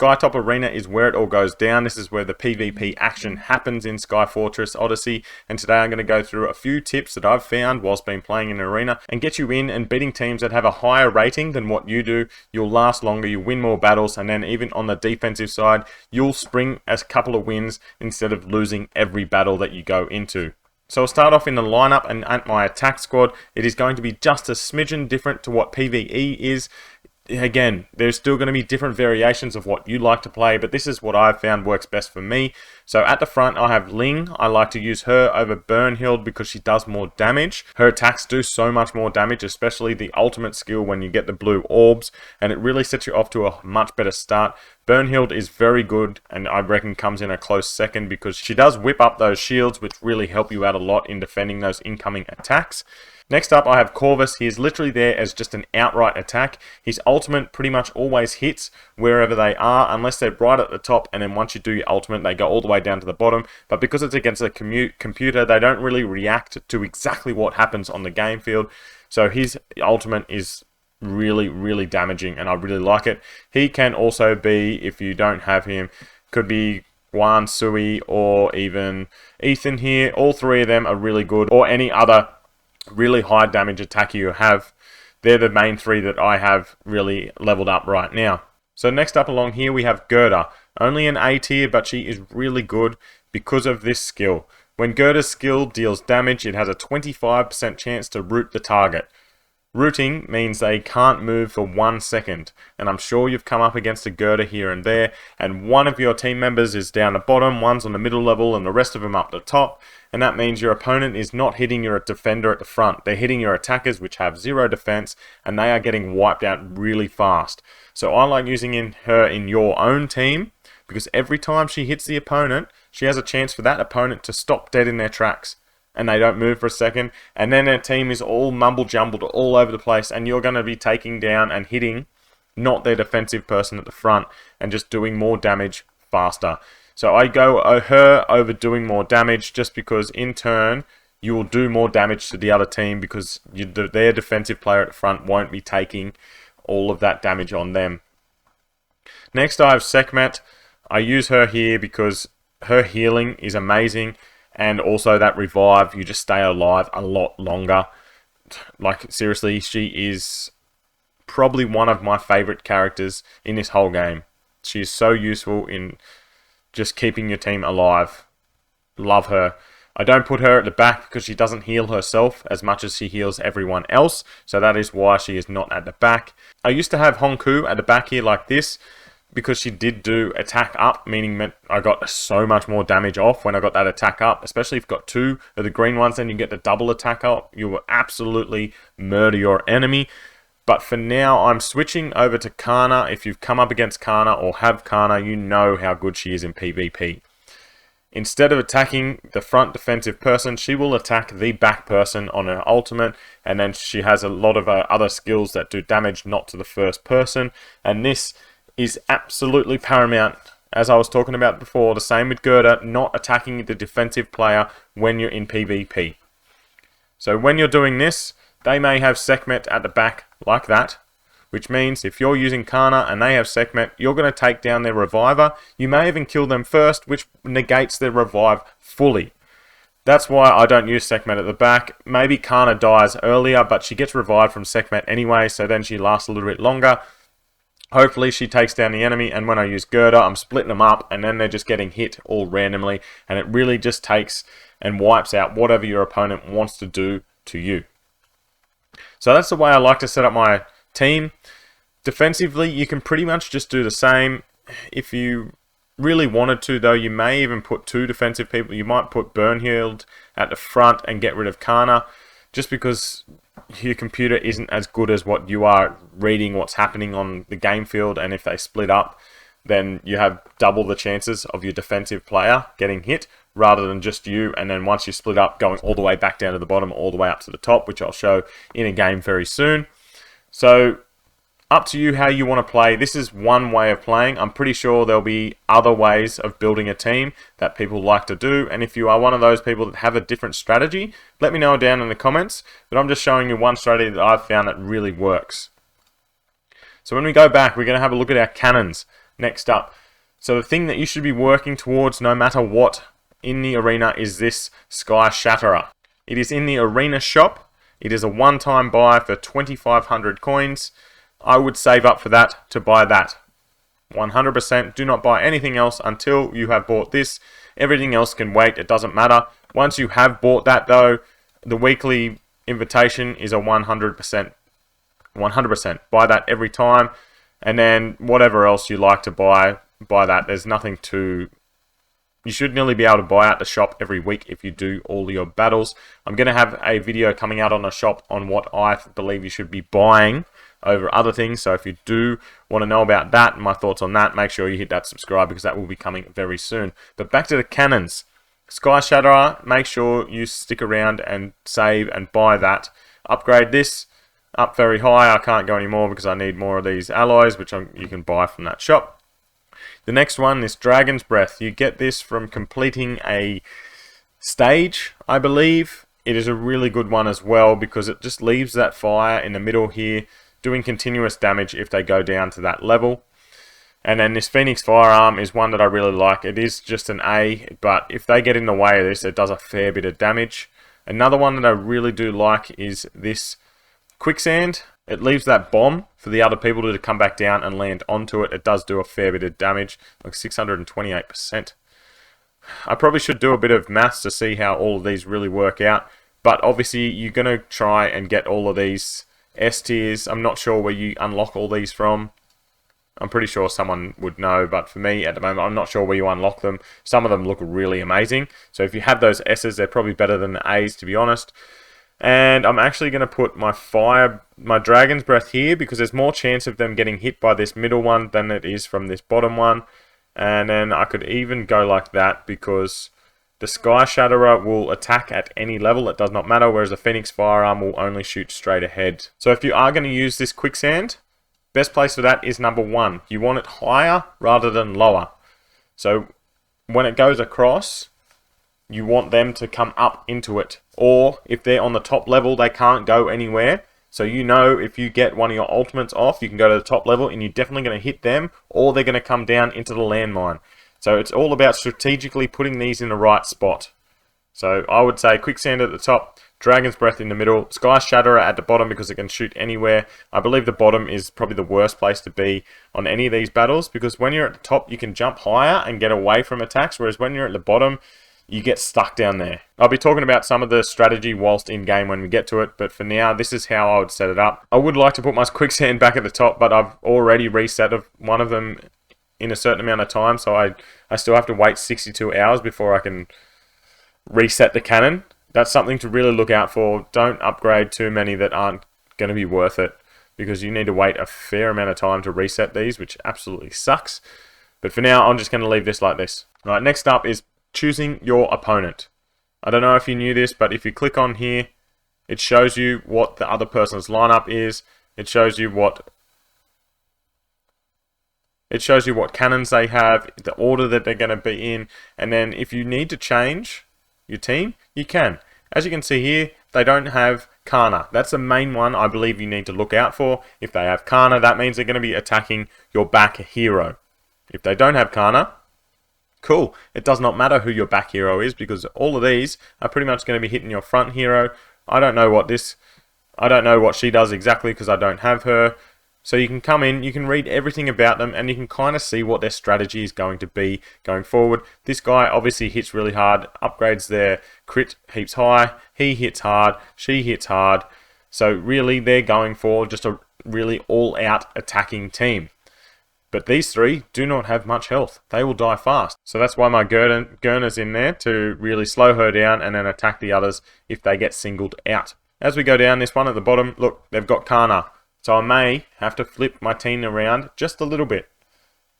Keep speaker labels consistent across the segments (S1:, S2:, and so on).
S1: SkyTop Arena is where it all goes down. This is where the PvP action happens in Sky Fortress Odyssey, and today I'm going to go through a few tips that I've found whilst been playing in Arena and get you in and beating teams that have a higher rating than what you do. You'll last longer, you win more battles, and then even on the defensive side, you'll spring a couple of wins instead of losing every battle that you go into. So I'll start off in the lineup, and at my attack squad, it is going to be just a smidgen different to what PvE is. Again, there's still going to be different variations of what you like to play, but this is what I've found works best for me. So at the front, I have Ling. I like to use her over Burnhild because she does more damage. Her attacks do so much more damage, especially the ultimate skill when you get the blue orbs, and it really sets you off to a much better start. Burnhild is very good, and I reckon comes in a close second because she does whip up those shields, which really help you out a lot in defending those incoming attacks. Next up, I have Corvus. He is literally there as just an outright attack. His ultimate pretty much always hits wherever they are, unless they're right at the top, and then once you do your ultimate, they go all the way down to the bottom. But because it's against a computer, they don't really react to exactly what happens on the game field. So his ultimate is really damaging, and I really like it. He can also be, if you don't have him, could be Guan Sui or even Ethan here. All three of them are really good, or any other really high damage attacker you have. They're the main three that I have really leveled up right now. So next up along here we have Gerda. Only an A tier, but she is really good because of this skill. When Gerda's skill deals damage, it has a 25% chance to root the target. Rooting means they can't move for 1 second, and I'm sure you've come up against a Gerda here and there, and one of your team members is down the bottom, one's on the middle level, and the rest of them up the top, and that means your opponent is not hitting your defender at the front. They're hitting your attackers, which have 0 defense, and they are getting wiped out really fast. So I like using her in your own team, because every time she hits the opponent, she has a chance for that opponent to stop dead in their tracks, and they don't move for a second, and then their team is all mumble-jumbled all over the place, and you're going to be taking down and hitting not their defensive person at the front and just doing more damage faster. So I go her over doing more damage just because in turn you will do more damage to the other team because their defensive player at the front won't be taking all of that damage on them. Next I have Sekhmet. I use her here because her healing is amazing. And also that revive, you just stay alive a lot longer. Like, seriously, she is probably one of my favorite characters in this whole game. She is so useful in just keeping your team alive. Love her. I don't put her at the back because she doesn't heal herself as much as she heals everyone else. So that is why she is not at the back. I used to have Honku at the back here like this, because she did do attack up, meaning I got so much more damage off when I got that attack up. Especially if you've got 2 of the green ones, then you get the double attack up. You will absolutely murder your enemy. But for now, I'm switching over to Kana. If you've come up against Kana or have Kana, you know how good she is in PvP. Instead of attacking the front defensive person, she will attack the back person on her ultimate. And then she has a lot of other skills that do damage not to the first person. And this is absolutely paramount. As I was talking about before, the same with Gerda, not attacking the defensive player when you're in PvP. So when you're doing this, they may have Sekhmet at the back like that, which means if you're using Kana and they have Sekhmet, you're going to take down their reviver. You may even kill them first, which negates their revive fully. That's why I don't use Sekhmet at the back. Maybe Kana dies earlier, but she gets revived from Sekhmet anyway, so then she lasts a little bit longer. Hopefully she takes down the enemy, and when I use Gerda, I'm splitting them up, and then they're just getting hit all randomly, and it really just takes and wipes out whatever your opponent wants to do to you. So that's the way I like to set up my team. Defensively, you can pretty much just do the same. If you really wanted to, though, you may even put 2 defensive people. You might put Burnhild at the front and get rid of Kana, just because your computer isn't as good as what you are reading what's happening on the game field, and if they split up, then you have double the chances of your defensive player getting hit rather than just you, and then once you split up, going all the way back down to the bottom, all the way up to the top, which I'll show in a game very soon. So up to you how you want to play. This is one way of playing. I'm pretty sure there'll be other ways of building a team that people like to do. And if you are one of those people that have a different strategy, let me know down in the comments. But I'm just showing you one strategy that I've found that really works. So when we go back, we're going to have a look at our cannons. Next up, so the thing that you should be working towards no matter what in the arena is this Sky Shatterer. It is in the arena shop. It is a one-time buy for 2,500 coins. I would save up for that to buy that. 100%. Do not buy anything else until you have bought this. Everything else can wait. It doesn't matter. Once you have bought that though, the weekly invitation is a 100%. 100%. Buy that every time. And then whatever else you like to buy that. There's nothing to... You should nearly be able to buy out the shop every week if you do all your battles. I'm going to have a video coming out on the shop on what I believe you should be buying over other things. So if you do want to know about that and my thoughts on that, make sure you hit that subscribe because that will be coming very soon. But back to the cannons. Sky Shatterer, make sure you stick around and save and buy that. Upgrade this up very high. I can't go anymore because I need more of these alloys, which you can buy from that shop. The next one, this Dragon's Breath. You get this from completing a stage, I believe. It is a really good one as well because it just leaves that fire in the middle here, doing continuous damage if they go down to that level. And then this Phoenix Firearm is one that I really like. It is just an A, but if they get in the way of this, it does a fair bit of damage. Another one that I really do like is this Quicksand. It leaves that bomb for the other people to come back down and land onto it. It does do a fair bit of damage, like 628%. I probably should do a bit of maths to see how all of these really work out. But obviously, you're going to try and get all of these S tiers. I'm not sure where you unlock all these from. I'm pretty sure someone would know, but for me at the moment, I'm not sure where you unlock them. Some of them look really amazing. So if you have those S's, they're probably better than the A's, to be honest. And I'm actually going to put my Dragon's Breath here because there's more chance of them getting hit by this middle one than it is from this bottom one. And then I could even go like that because the Sky Shatterer will attack at any level. It does not matter, whereas the Phoenix Firearm will only shoot straight ahead. So if you are going to use this Quicksand, best place for that is number 1. You want it higher rather than lower. So when it goes across, you want them to come up into it. Or if they're on the top level, they can't go anywhere. So you know if you get one of your ultimates off, you can go to the top level and you're definitely going to hit them, or they're going to come down into the landmine. So it's all about strategically putting these in the right spot. So I would say Quicksand at the top, Dragon's Breath in the middle, Sky Shatterer at the bottom because it can shoot anywhere. I believe the bottom is probably the worst place to be on any of these battles because when you're at the top, you can jump higher and get away from attacks, whereas when you're at the bottom, you get stuck down there. I'll be talking about some of the strategy whilst in-game when we get to it, but for now, this is how I would set it up. I would like to put my Quicksand back at the top, but I've already reset one of them in a certain amount of time, so I still have to wait 62 hours before I can reset the cannon. That's something to really look out for. Don't upgrade too many that aren't going to be worth it, because you need to wait a fair amount of time to reset these, which absolutely sucks. But for now, I'm just going to leave this like this. All right, next up is choosing your opponent. I don't know if you knew this, but if you click on here, it shows you what the other person's lineup is. It shows you what cannons they have, the order that they're going to be in, and then if you need to change your team, you can. As you can see here, they don't have Kana. That's the main one I believe you need to look out for. If they have Kana, that means they're going to be attacking your back hero. If they don't have Kana, cool. It does not matter who your back hero is because all of these are pretty much going to be hitting your front hero. I don't know what she does exactly because I don't have her. So you can come in, you can read everything about them, and you can kind of see what their strategy is going to be going forward. This guy obviously hits really hard, upgrades their crit heaps high. He hits hard, she hits hard. So really, they're going for just a really all-out attacking team. But these three do not have much health. They will die fast. So that's why my Gurner's in there to really slow her down and then attack the others if they get singled out. As we go down, this one at the bottom, look, they've got Kana. So I may have to flip my team around just a little bit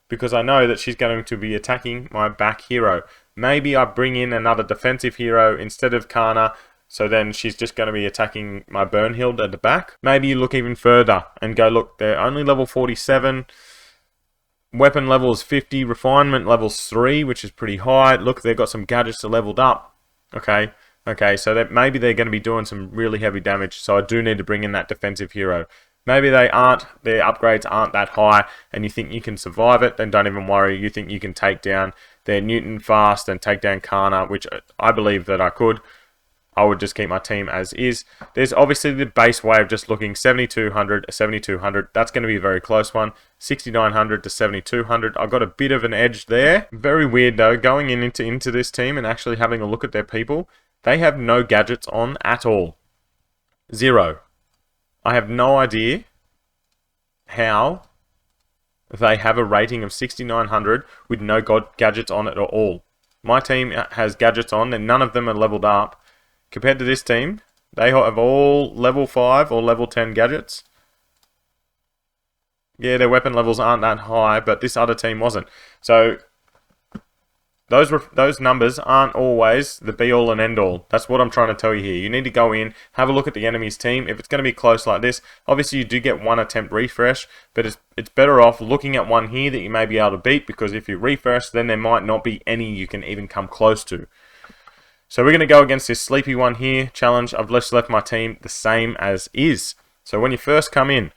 S1: because I know that she's going to be attacking my back hero. Maybe I bring in another defensive hero instead of Kana, so then she's just going to be attacking my Burnhild at the back. Maybe you look even further and go, look, they're only level 47. Weapon level is 50. Refinement level's 3, which is pretty high. Look, they've got some gadgets that leveled up. Okay, so maybe they're going to be doing some really heavy damage, so I do need to bring in that defensive hero. Maybe they aren't, their upgrades aren't that high, and you think you can survive it, then don't even worry. You think you can take down their Newton fast and take down Kana, which I believe that I could. I would just keep my team as is. There's obviously the base way of just looking 7,200, 7,200. That's going to be a very close one. 6,900 to 7,200. I got a bit of an edge there. Very weird though, going into this team and actually having a look at their people. They have no gadgets on at all. Zero. I have no idea how they have a rating of 6,900 with no gadgets on it at all. My team has gadgets on and none of them are leveled up. Compared to this team, they have all level 5 or level 10 gadgets. Yeah, their weapon levels aren't that high, but this other team wasn't. So those numbers aren't always the be-all and end-all. That's what I'm trying to tell you here. You need to go in, have a look at the enemy's team. If it's going to be close like this, obviously you do get one attempt refresh, but it's better off looking at one here that you may be able to beat, because if you refresh, then there might not be any you can even come close to. So we're going to go against this sleepy one here, challenge. I've just left my team the same as is. So when you first come in,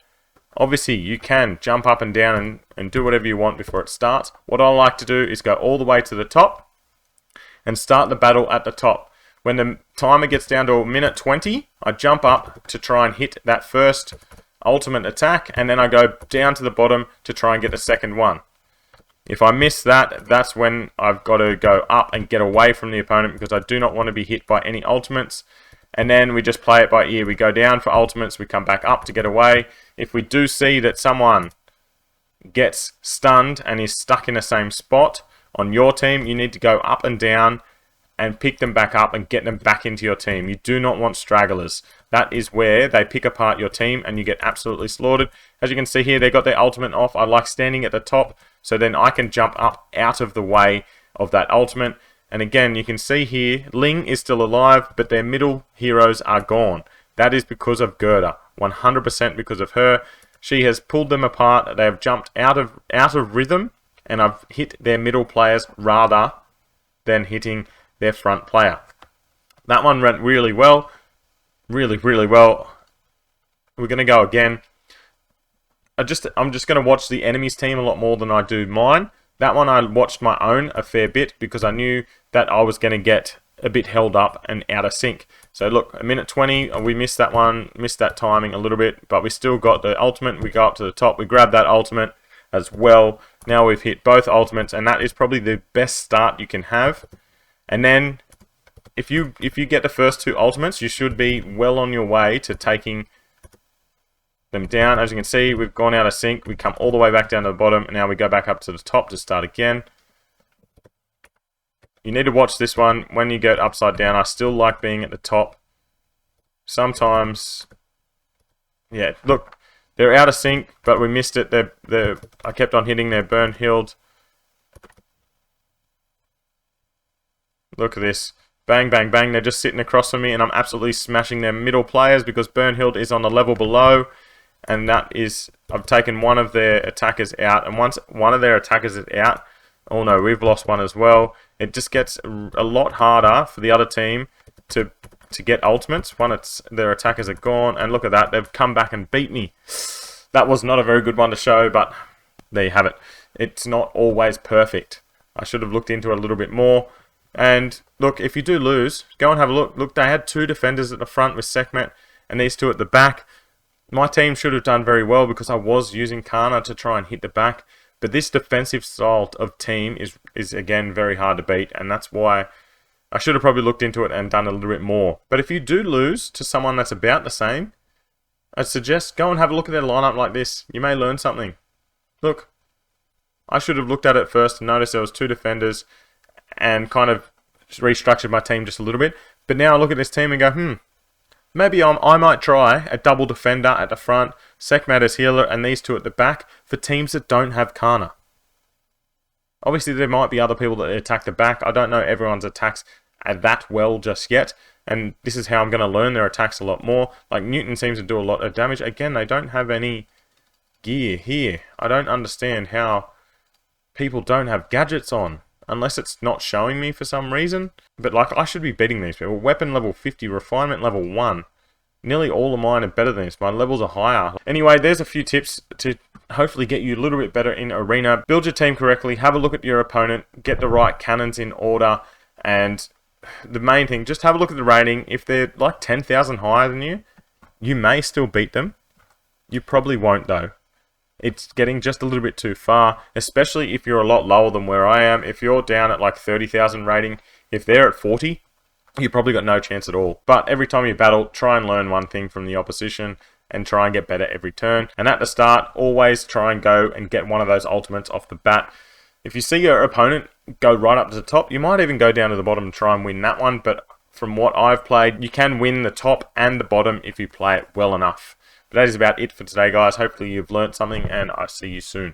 S1: obviously you can jump up and down and do whatever you want before it starts. What I like to do is go all the way to the top and start the battle at the top. When the timer gets down to a minute 20, I jump up to try and hit that first ultimate attack, and then I go down to the bottom to try and get the second one. If I miss that, that's when I've got to go up and get away from the opponent, because I do not want to be hit by any ultimates. And then we just play it by ear. We go down for ultimates, we come back up to get away. If we do see that someone gets stunned and is stuck in the same spot on your team, you need to go up and down and pick them back up and get them back into your team. You do not want stragglers. That is where they pick apart your team and you get absolutely slaughtered. As you can see here, they got their ultimate off. I like standing at the top, so then I can jump up out of the way of that ultimate. And again, you can see here, Ling is still alive, but their middle heroes are gone. That is because of Gerda. 100% because of her. She has pulled them apart. They have jumped out of rhythm, and I've hit their middle players rather than hitting their front player. That one went really well. Really, really well. We're going to go again. I'm just going to watch the enemy's team a lot more than I do mine. That one I watched my own a fair bit because I knew that I was going to get a bit held up and out of sync. So look, a minute 20, we missed that one, missed that timing a little bit, but we still got the ultimate. We go up to the top, we grab that ultimate as well. Now we've hit both ultimates, and that is probably the best start you can have. And then if you get the first two ultimates, you should be well on your way to taking them down. As you can see, we've gone out of sync. We come all the way back down to the bottom, and now we go back up to the top to start again. You need to watch this one when you get upside down. I still like being at the top. Sometimes, yeah, look, they're out of sync, but we missed it. I kept on hitting their burn healed. Look at this. Bang, bang, bang. They're just sitting across from me, and I'm absolutely smashing their middle players because Burnhild is on the level below. And that is, I've taken one of their attackers out. And once one of their attackers is out, oh no, we've lost one as well. It just gets a lot harder for the other team to get ultimates when their attackers are gone. And look at that, they've come back and beat me. That was not a very good one to show, but there you have it. It's not always perfect. I should have looked into it a little bit more. And look, if you do lose, go and have a look. Look, they had two defenders at the front with Sekhmet and these two at the back. My team should have done very well because I was using Kana to try and hit the back. But this defensive style of team is again very hard to beat, and that's why I should have probably looked into it and done a little bit more. But if you do lose to someone that's about the same, I'd suggest go and have a look at their lineup like this. You may learn something. Look, I should have looked at it first and noticed there was two defenders and kind of restructured my team just a little bit. But now I look at this team and go, maybe I might try a double defender at the front, Sekhmet as healer, and these two at the back for teams that don't have Kana. Obviously, there might be other people that attack the back. I don't know everyone's attacks that well just yet, and this is how I'm going to learn their attacks a lot more. Like, Newton seems to do a lot of damage. Again, they don't have any gear here. I don't understand how people don't have gadgets on. Unless it's not showing me for some reason. But like, I should be beating these people. Weapon level 50, refinement level 1. nearly all of mine are better than this. My levels are higher. Anyway, there's a few tips to hopefully get you a little bit better in Arena. Build your team correctly, have a look at your opponent, get the right cannons in order, and the main thing, just have a look at the rating. If they're like 10,000 higher than you may still beat them. You probably won't though. It's getting just a little bit too far, especially if you're a lot lower than where I am. If you're down at like 30,000 rating, if they're at 40, you probably got no chance at all. But every time you battle, try and learn one thing from the opposition and try and get better every turn. And at the start, always try and go and get one of those ultimates off the bat. If you see your opponent go right up to the top, you might even go down to the bottom and try and win that one. But from what I've played, you can win the top and the bottom if you play it well enough. But that is about it for today, guys. Hopefully you've learned something, and I see you soon.